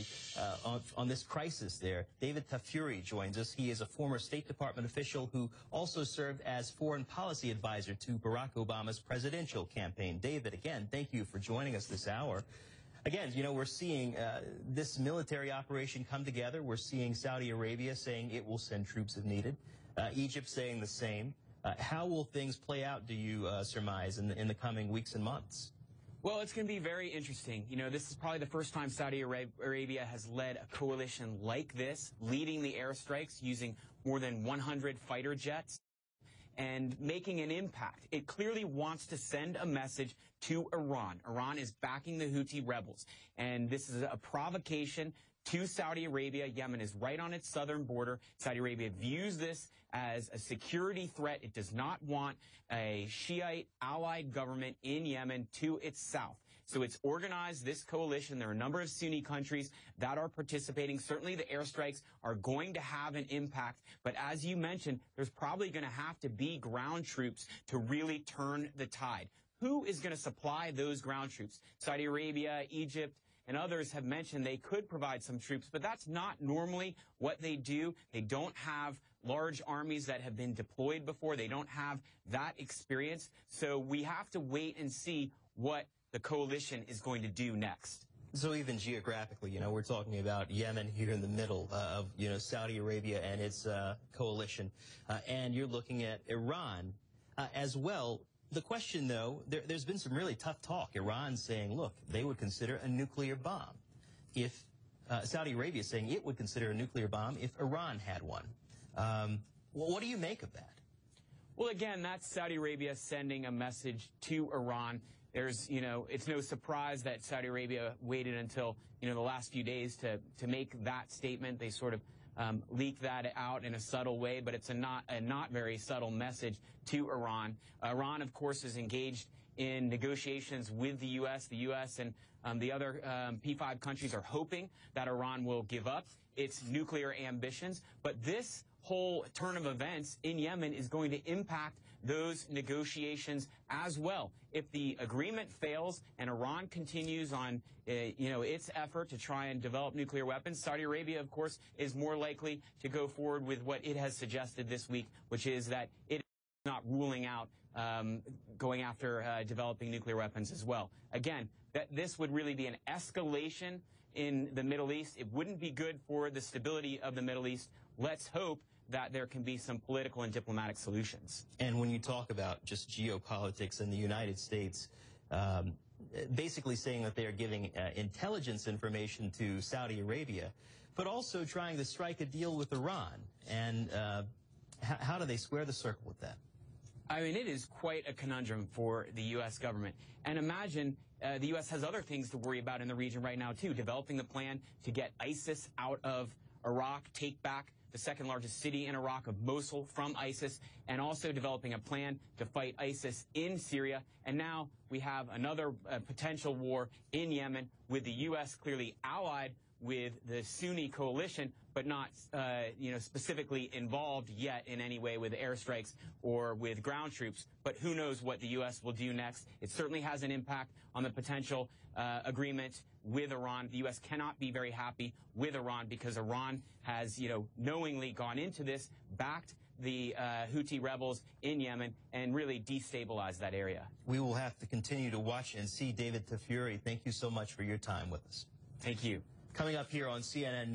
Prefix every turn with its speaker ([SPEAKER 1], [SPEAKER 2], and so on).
[SPEAKER 1] story on this crisis there. David Tafuri joins us. He is a former State Department official who also served as foreign policy advisor to Barack Obama's presidential campaign. David, again, thank you for joining us this hour. Again, you know, we're seeing this military operation come together. We're seeing Saudi Arabia saying it will send troops if needed. Egypt saying the same. How will things play out, do you surmise, in the coming weeks and months?
[SPEAKER 2] Well, it's going to be very interesting. You know, this is probably the first time Saudi Arabia has led a coalition like this, leading the airstrikes using more than 100 fighter jets and making an impact. It clearly wants to send a message to Iran. Iran is backing the Houthi rebels, and this is a provocation to Saudi Arabia. Yemen is right on its southern border. Saudi Arabia views this as a security threat. It does not want a Shiite allied government in Yemen to its south. So it's organized this coalition. There are a number of Sunni countries that are participating. Certainly the airstrikes are going to have an impact. But as you mentioned, there's probably going to have to be ground troops to really turn the tide. Who is going to supply those ground troops? Saudi Arabia, Egypt, and others have mentioned they could provide some troops, but that's not normally what they do. They don't have large armies that have been deployed before. They don't have that experience. So we have to wait and see what the coalition is going to do next.
[SPEAKER 1] So even geographically, you know, we're talking about Yemen here in the middle of, you know, Saudi Arabia and its coalition. And you're looking at Iran as well. The question, though, there's been some really tough talk. Iran saying, look, they would consider a nuclear bomb if Saudi Arabia saying it would consider a nuclear bomb if Iran had one. Well, what do you make of that?
[SPEAKER 2] Well, again, that's Saudi Arabia sending a message to Iran. There's, you know, it's no surprise that Saudi Arabia waited until, you know, the last few days to make that statement. They sort of leak that out in a subtle way, but it's a not very subtle message to Iran. Iran, of course, is engaged in negotiations with the U.S. The U.S. and the other P5 countries are hoping that Iran will give up its nuclear ambitions. But this whole turn of events in Yemen is going to impact those negotiations as well. If the agreement fails and Iran continues on, you know, its effort to try and develop nuclear weapons, Saudi Arabia, of course, is more likely to go forward with what it has suggested this week, which is that it is not ruling out going after developing nuclear weapons as well. Again, this would really be an escalation in the Middle East. It wouldn't be good for the stability of the Middle East. Let's hope that there can be some political and diplomatic solutions.
[SPEAKER 1] And when you talk about just geopolitics in the United States, basically saying that they are giving intelligence information to Saudi Arabia, but also trying to strike a deal with Iran. And how do they square the circle with that?
[SPEAKER 2] I mean, it is quite a conundrum for the U.S. government. And imagine the U.S. has other things to worry about in the region right now, too, developing the plan to get ISIS out of Iraq, take back the second largest city in Iraq of Mosul from ISIS, and also developing a plan to fight ISIS in Syria. And now we have another potential war in Yemen with the U.S. clearly allied with the Sunni coalition, but not, you know, specifically involved yet in any way with airstrikes or with ground troops. But who knows what the U.S. will do next. It certainly has an impact on the potential agreement with Iran. The U.S. cannot be very happy with Iran because Iran has, you know, knowingly gone into this, backed the Houthi rebels in Yemen, and really destabilized that area.
[SPEAKER 1] We will have to continue to watch and see. David Tafuri, thank you so much for your time with us.
[SPEAKER 2] Thank you.
[SPEAKER 1] Coming up here on CNN.